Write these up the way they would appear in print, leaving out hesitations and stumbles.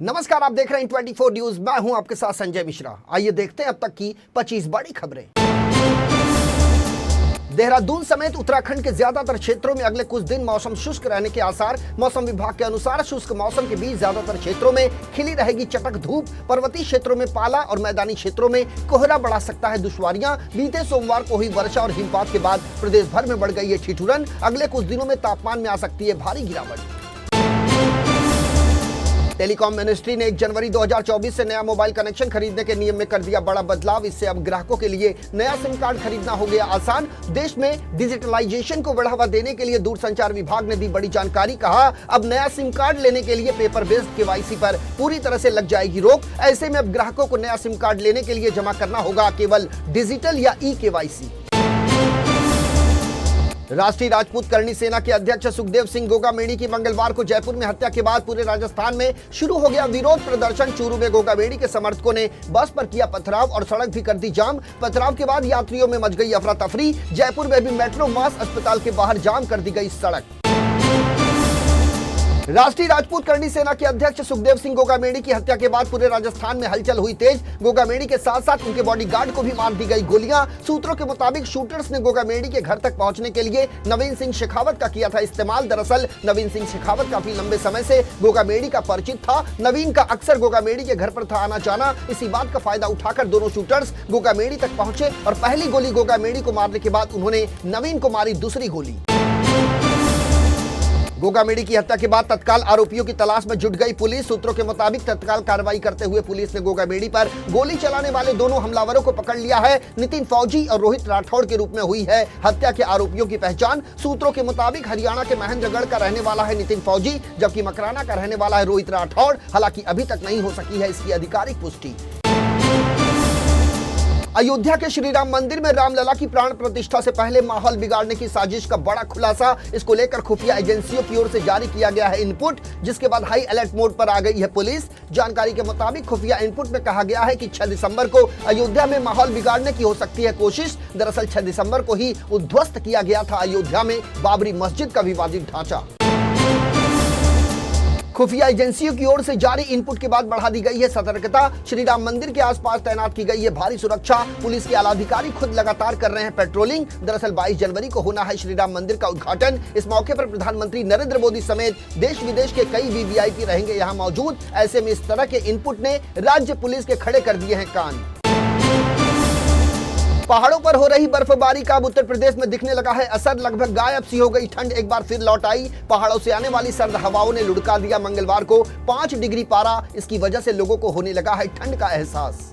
नमस्कार, आप देख रहे हैं 24 न्यूज। मैं हूं आपके साथ संजय मिश्रा। आइए देखते हैं अब तक की 25 बड़ी खबरें। देहरादून समेत उत्तराखंड के ज्यादातर क्षेत्रों में अगले कुछ दिन मौसम शुष्क रहने के आसार। मौसम विभाग के अनुसार शुष्क मौसम के बीच ज्यादातर क्षेत्रों में खिली रहेगी चटक धूप। पर्वतीय क्षेत्रों में पाला और मैदानी क्षेत्रों में कोहरा बढ़ा सकता है दुश्वारियां। बीते सोमवार को हुई वर्षा और हिमपात के बाद प्रदेश भर में बढ़ गई है ठिठुरन। अगले कुछ दिनों में तापमान में आ सकती है भारी गिरावट। टेलीकॉम मिनिस्ट्री ने 1 जनवरी 2024 से नया मोबाइल कनेक्शन खरीदने के नियम में कर दिया बड़ा बदलाव। इससे अब ग्राहकों के लिए नया सिम कार्ड खरीदना हो गया आसान। देश में डिजिटलाइजेशन को बढ़ावा देने के लिए दूरसंचार विभाग ने दी बड़ी जानकारी। कहा, अब नया सिम कार्ड लेने के लिए पेपर बेस्ड केवाईसी पर पूरी तरह से लग जाएगी रोक। ऐसे में अब ग्राहकों को नया सिम कार्ड लेने के लिए जमा करना होगा केवल डिजिटल या ई केवाईसी। राष्ट्रीय राजपूत करणी सेना के अध्यक्ष सुखदेव सिंह गोगामेड़ी की मंगलवार को जयपुर में हत्या के बाद पूरे राजस्थान में शुरू हो गया विरोध प्रदर्शन। चूरू में गोगामेड़ी के समर्थकों ने बस पर किया पथराव और सड़क भी कर दी जाम। पथराव के बाद यात्रियों में मच गई अफरा तफरी। जयपुर में भी मेट्रो मास अस्पताल के बाहर जाम कर दी गई सड़क। राष्ट्रीय राजपूत करणी सेना के अध्यक्ष सुखदेव सिंह गोगामेड़ी की हत्या के बाद पूरे राजस्थान में हलचल हुई तेज। गोगामेड़ी के साथ साथ उनके बॉडीगार्ड को भी मार दी गई गोलियां। सूत्रों के मुताबिक शूटर्स ने गोगामेड़ी के घर तक पहुंचने के लिए नवीन सिंह शेखावत का किया था इस्तेमाल। दरअसल नवीन सिंह शेखावत काफी लंबे समय से गोगामेड़ी का परिचित था। नवीन का अक्सर गोगामेड़ी के घर पर था आना जाना। इसी बात का फायदा उठाकर दोनों शूटर्स गोगामेड़ी तक पहुंचे और पहली गोली गोगामेड़ी को मारने के बाद उन्होंने नवीन को मारी दूसरी गोली। गोगामेड़ी की हत्या के बाद तत्काल आरोपियों की तलाश में जुट गई पुलिस। सूत्रों के मुताबिक तत्काल कार्रवाई करते हुए पुलिस ने गोगामेड़ी पर गोली चलाने वाले दोनों हमलावरों को पकड़ लिया है। नितिन फौजी और रोहित राठौड़ के रूप में हुई है हत्या के आरोपियों की पहचान। सूत्रों के मुताबिक हरियाणा के महेंद्रगढ़ का रहने वाला है नितिन फौजी, जबकि मकराना का रहने वाला है रोहित राठौड़। हालांकि अभी तक नहीं हो सकी है इसकी आधिकारिक पुष्टि। अयोध्या के श्री राम मंदिर में रामलला की प्राण प्रतिष्ठा से पहले माहौल बिगाड़ने की साजिश का बड़ा खुलासा। इसको लेकर खुफिया एजेंसियों की ओर से जारी किया गया है इनपुट, जिसके बाद हाई अलर्ट मोड पर आ गई है पुलिस। जानकारी के मुताबिक खुफिया इनपुट में कहा गया है कि 6 दिसंबर को अयोध्या में माहौल बिगाड़ने की हो सकती है कोशिश। दरअसल 6 दिसंबर को ही उद्ध्वस्त किया गया था अयोध्या में बाबरी मस्जिद का विवादित ढांचा। खुफिया एजेंसियों की ओर से जारी इनपुट के बाद बढ़ा दी गई है सतर्कता। श्री राम मंदिर के आसपास तैनात की गई है भारी सुरक्षा। पुलिस के आलाधिकारी खुद लगातार कर रहे हैं पेट्रोलिंग। दरअसल 22 जनवरी को होना है श्री राम मंदिर का उद्घाटन। इस मौके पर प्रधानमंत्री नरेंद्र मोदी समेत देश विदेश के कई वीवीआईपी रहेंगे यहां मौजूद। ऐसे में इस तरह के इनपुट ने राज्य पुलिस के खड़े कर दिए हैं कान। पहाड़ों पर हो रही बर्फबारी का अब उत्तर प्रदेश में दिखने लगा है असर। लगभग गायब सी हो गई ठंड एक बार फिर लौट आई। पहाड़ों से आने वाली सर्द हवाओं ने लुढ़का दिया मंगलवार को 5 डिग्री पारा। इसकी वजह से लोगों को होने लगा है ठंड का एहसास।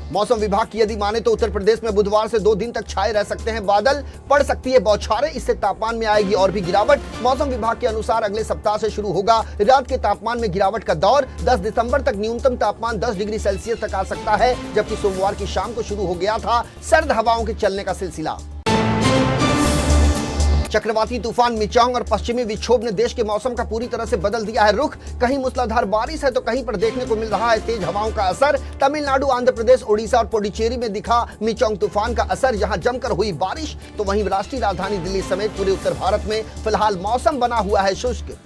मौसम विभाग की यदि माने तो उत्तर प्रदेश में बुधवार से 2 दिन तक छाए रह सकते हैं बादल। पड़ सकती है बौछारें। इससे तापमान में आएगी और भी गिरावट। मौसम विभाग के अनुसार अगले सप्ताह से शुरू होगा रात के तापमान में गिरावट का दौर। 10 दिसंबर तक न्यूनतम तापमान 10 डिग्री सेल्सियस तक आ सकता है, जबकि सोमवार की शाम को शुरू हो गया था सर्द हवाओं के चलने का सिलसिला। चक्रवाती तूफान मिचांग और पश्चिमी विक्षोभ ने देश के मौसम का पूरी तरह से बदल दिया है रुख। कहीं मूसलाधार बारिश है तो कहीं पर देखने को मिल रहा है तेज हवाओं का असर। तमिलनाडु, आंध्र प्रदेश, ओडिशा और पुडुचेरी में दिखा मिचांग तूफान का असर। जहां जमकर हुई बारिश तो वहीं राष्ट्रीय राजधानी दिल्ली समेत पूरे उत्तर भारत में फिलहाल मौसम बना हुआ है शुष्क।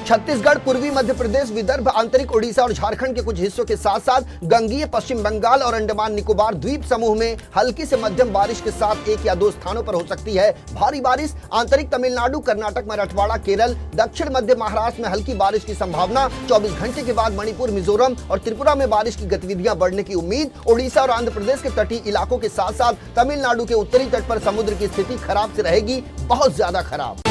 छत्तीसगढ़, पूर्वी मध्य प्रदेश, विदर्भ, आंतरिक ओडिशा और झारखंड के कुछ हिस्सों के साथ साथ गंगीय पश्चिम बंगाल और अंडमान निकोबार द्वीप समूह में हल्की से मध्यम बारिश के साथ 1 या 2 स्थानों पर हो सकती है भारी बारिश। आंतरिक तमिलनाडु, कर्नाटक, मराठवाड़ा, केरल, दक्षिण मध्य महाराष्ट्र में हल्की बारिश की संभावना। 24 घंटे के बाद मणिपुर, मिजोरम और त्रिपुरा में बारिश की गतिविधियां बढ़ने की उम्मीद। ओडिशा और आंध्र प्रदेश के तटीय इलाकों के साथ साथ तमिलनाडु के उत्तरी तट पर समुद्र की स्थिति खराब से रहेगी, बहुत ज्यादा खराब।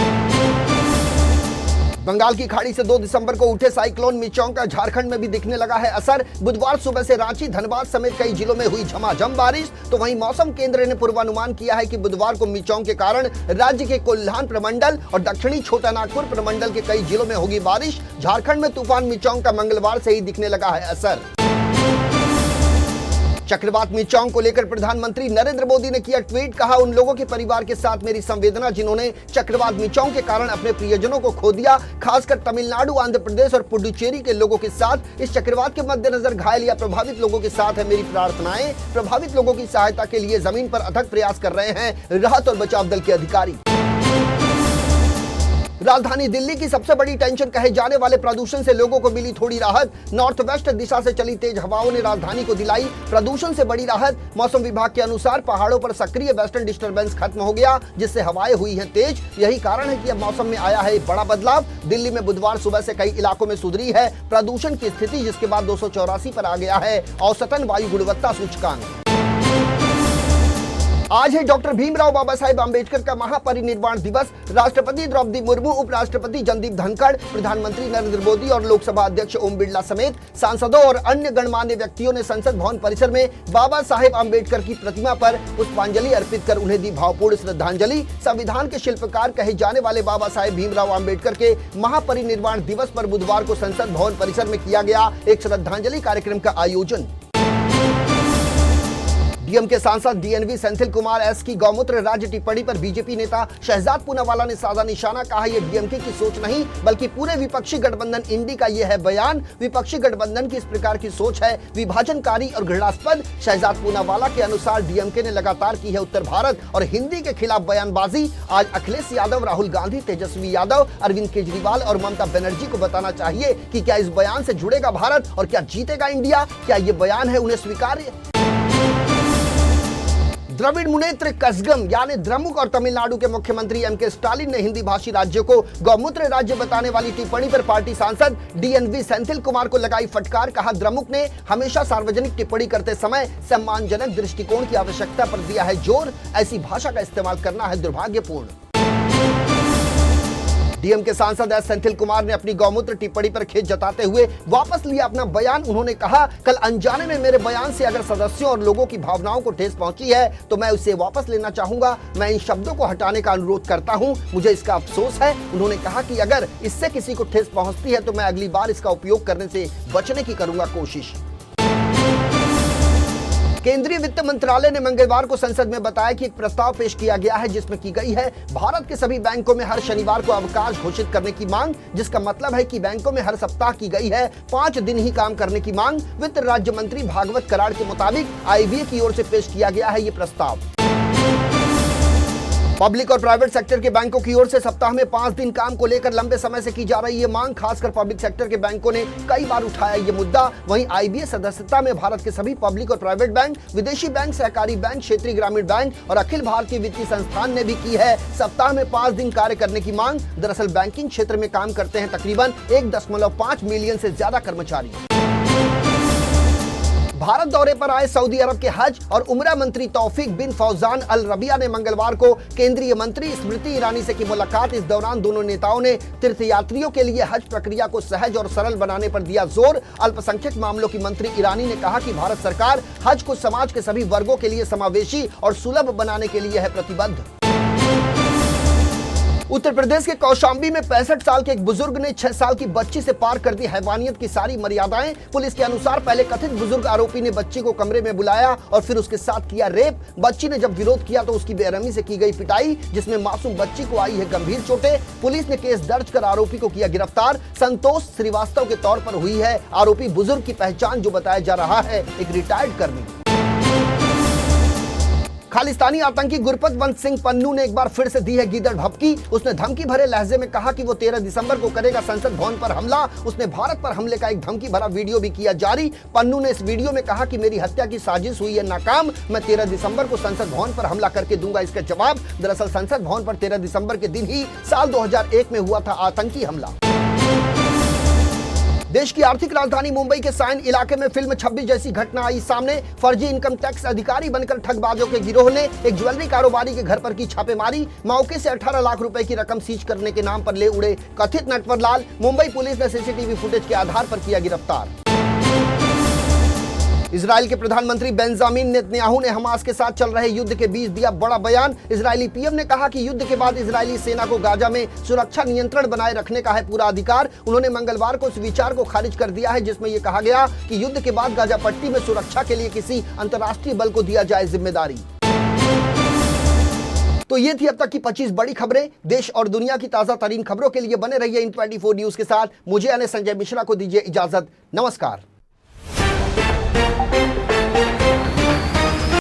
बंगाल की खाड़ी से 2 दिसंबर को उठे साइक्लोन मिचांग का झारखंड में भी दिखने लगा है असर। बुधवार सुबह से रांची, धनबाद समेत कई जिलों में हुई झमाझम बारिश। तो वहीं मौसम केंद्र ने पूर्वानुमान किया है कि बुधवार को मिचांग के कारण राज्य के कोल्हान प्रमंडल और दक्षिणी छोटा नागपुर प्रमंडल के कई जिलों में होगी बारिश। झारखंड में तूफान मिचांग का मंगलवार से ही दिखने लगा है असर। चक्रवात मिचांग को लेकर प्रधानमंत्री नरेंद्र मोदी ने किया ट्वीट। कहा, उन लोगों के परिवार के साथ मेरी संवेदना जिन्होंने चक्रवात मिचांग के कारण अपने प्रियजनों को खो दिया। खासकर तमिलनाडु, आंध्र प्रदेश और पुडुचेरी के लोगों के साथ इस चक्रवात के मद्देनजर घायल या प्रभावित लोगों के साथ है मेरी प्रार्थनाएं। प्रभावित लोगों की सहायता के लिए जमीन पर अथक प्रयास कर रहे हैं राहत और बचाव दल के अधिकारी। राजधानी दिल्ली की सबसे बड़ी टेंशन कहे जाने वाले प्रदूषण से लोगों को मिली थोड़ी राहत। नॉर्थ वेस्ट दिशा से चली तेज हवाओं ने राजधानी को दिलाई प्रदूषण से बड़ी राहत। मौसम विभाग के अनुसार पहाड़ों पर सक्रिय वेस्टर्न डिस्टर्बेंस खत्म हो गया, जिससे हवाएं हुई हैं तेज। यही कारण है कि अब मौसम में आया है एक बड़ा बदलाव। दिल्ली में बुधवार सुबह से कई इलाकों में सुधरी है प्रदूषण की स्थिति, जिसके बाद 284 पर आ गया है औसतन वायु गुणवत्ता सूचकांक। आज है डॉक्टर भीमराव बाबा साहेब आम्बेडकर का महापरिनिर्वाण दिवस। राष्ट्रपति द्रौपदी मुर्मू, उपराष्ट्रपति जगदीप धनखड़, प्रधानमंत्री नरेंद्र मोदी और लोकसभा अध्यक्ष ओम बिरला समेत सांसदों और अन्य गणमान्य व्यक्तियों ने संसद भवन परिसर में बाबा साहेब आम्बेडकर की प्रतिमा पर पुष्पांजलि अर्पित कर उन्हें दी भावपूर्ण श्रद्धांजलि। संविधान के शिल्पकार कहे जाने वाले बाबा साहेब भीमराव आम्बेडकर के महापरिनिर्वाण दिवस पर बुधवार को संसद भवन परिसर में किया गया एक श्रद्धांजलि कार्यक्रम का आयोजन। डीएम के सांसद डीएनवी सेंथिल कुमार एस की गौमूत्र राज्य टिप्पणी पर बीजेपी नेता शहजाद पूनावाला ने साधा निशाना। कहा यह डीएमके की सोच नहीं बल्कि पूरे विपक्षी गठबंधन इंडी का यह है बयान। विपक्षी गठबंधन की इस प्रकार की सोच है विभाजनकारी और घृणास्पद। शहजाद पूनावाला के अनुसार डीएमके ने लगातार की है उत्तर भारत और हिंदी के खिलाफ बयानबाजी। आज अखिलेश यादव, राहुल गांधी, तेजस्वी यादव, अरविंद केजरीवाल और ममता बनर्जी को बताना चाहिए कि क्या इस बयान से जुड़ेगा भारत और क्या जीतेगा इंडिया। क्या ये बयान है उन्हें स्वीकार्य? द्रविड़ मुनेत्र कसगम यानी द्रमुक और तमिलनाडु के मुख्यमंत्री एम के स्टालिन ने हिंदी भाषी राज्यों को गौमूत्र राज्य बताने वाली टिप्पणी पर पार्टी सांसद डीएनवी सेंथिल कुमार को लगाई फटकार। कहा द्रमुक ने हमेशा सार्वजनिक टिप्पणी करते समय सम्मानजनक दृष्टिकोण की आवश्यकता पर दिया है जोर। ऐसी भाषा का इस्तेमाल करना है दुर्भाग्यपूर्ण। डीएम के सांसद एस सेंथिल कुमार ने अपनी गौमूत्र टिप्पणी पर खेद जताते हुए वापस लिया अपना बयान। उन्होंने कहा कल अनजाने में मेरे बयान से अगर सदस्यों और लोगों की भावनाओं को ठेस पहुंची है तो मैं उसे वापस लेना चाहूंगा। मैं इन शब्दों को हटाने का अनुरोध करता हूं, मुझे इसका अफसोस है। उन्होंने कहा कि अगर इससे किसी को ठेस पहुंचती है तो मैं अगली बार इसका उपयोग करने से बचने की करूंगा कोशिश। केंद्रीय वित्त मंत्रालय ने मंगलवार को संसद में बताया कि एक प्रस्ताव पेश किया गया है जिसमें की गई है भारत के सभी बैंकों में हर शनिवार को अवकाश घोषित करने की मांग, जिसका मतलब है कि बैंकों में हर सप्ताह की गई है 5 दिन ही काम करने की मांग। वित्त राज्य मंत्री भागवत कराड़ के मुताबिक आईबीए की ओर से पेश किया गया है ये प्रस्ताव। पब्लिक और प्राइवेट सेक्टर के बैंकों की ओर से सप्ताह में 5 दिन काम को लेकर लंबे समय से की जा रही ये मांग, खासकर पब्लिक सेक्टर के बैंकों ने कई बार उठाया ये मुद्दा। वहीं आईबीए सदस्यता में भारत के सभी पब्लिक और प्राइवेट बैंक, विदेशी बैंक, सहकारी बैंक, क्षेत्रीय ग्रामीण बैंक और अखिल भारतीय वित्तीय संस्थान ने भी की है सप्ताह में 5 दिन कार्य करने की मांग। दरअसल बैंकिंग क्षेत्र में काम करते हैं तकरीबन 1.5 मिलियन से ज्यादा कर्मचारी। भारत दौरे पर आए सऊदी अरब के हज और उमरा मंत्री तौफीक बिन फौजान अल रबिया ने मंगलवार को केंद्रीय मंत्री स्मृति ईरानी से की मुलाकात। इस दौरान दोनों नेताओं ने तीर्थयात्रियों के लिए हज प्रक्रिया को सहज और सरल बनाने पर दिया जोर। अल्पसंख्यक मामलों की मंत्री ईरानी ने कहा कि भारत सरकार हज को समाज के सभी वर्गों के लिए समावेशी और सुलभ बनाने के लिए है प्रतिबद्ध। उत्तर प्रदेश के कौशाम्बी में 65 साल के एक बुजुर्ग ने 6 साल की बच्ची से पार कर दी हैवानियत की सारी मर्यादाएं। पुलिस के अनुसार पहले कथित बुजुर्ग आरोपी ने बच्ची को कमरे में बुलाया और फिर उसके साथ किया रेप। बच्ची ने जब विरोध किया तो उसकी बेरहमी से की गई पिटाई, जिसमें मासूम बच्ची को आई है गंभीर चोटें। पुलिस ने केस दर्ज कर आरोपी को किया गिरफ्तार। संतोष श्रीवास्तव के तौर पर हुई है आरोपी बुजुर्ग की पहचान, जो बताया जा रहा है एक रिटायर्ड कर्मी। खालिस्तानी आतंकी गुरपतवंत सिंह पन्नू ने एक बार फिर से दी है गीदड़ भभकी। उसने धमकी भरे लहजे में कहा कि वो 13 दिसंबर को करेगा संसद भवन पर हमला। उसने भारत पर हमले का एक धमकी भरा वीडियो भी किया जारी। पन्नू ने इस वीडियो में कहा कि मेरी हत्या की साजिश हुई है नाकाम, मैं 13 दिसंबर को संसद भवन पर हमला करके दूंगा इसका जवाब। दरअसल संसद भवन पर 13 दिसंबर के दिन ही साल 2001 में हुआ था आतंकी हमला। देश की आर्थिक राजधानी मुंबई के साइन इलाके में फिल्म 26 जैसी घटना आई सामने। फर्जी इनकम टैक्स अधिकारी बनकर ठगबाजों के गिरोह ने एक ज्वेलरी कारोबारी के घर पर की छापेमारी। मौके से 18 लाख रुपए की रकम सीज करने के नाम पर ले उड़े कथित नटवरलाल। मुंबई पुलिस ने सीसीटीवी फुटेज के आधार पर किया गिरफ्तार। इजराइल के प्रधानमंत्री बेंजामिन नेतन्याहू ने हमास के साथ चल रहे युद्ध के बीच दिया बड़ा बयान। इजरायली पीएम ने कहा कि युद्ध के बाद इजरायली सेना को गाजा में सुरक्षा नियंत्रण बनाए रखने का है पूरा अधिकार। उन्होंने मंगलवार को उस विचार को खारिज कर दिया है जिसमें यह कहा गया कि युद्ध के बाद गाजा पट्टी में सुरक्षा के लिए किसी अंतर्राष्ट्रीय बल को दिया जाए जिम्मेदारी। तो ये थी अब तक की 25 बड़ी खबरें। देश और दुनिया की ताजा तरीन खबरों के लिए बने रहिए इन 24 न्यूज के साथ। मुझे यानी संजय मिश्रा को दीजिए इजाजत। नमस्कार।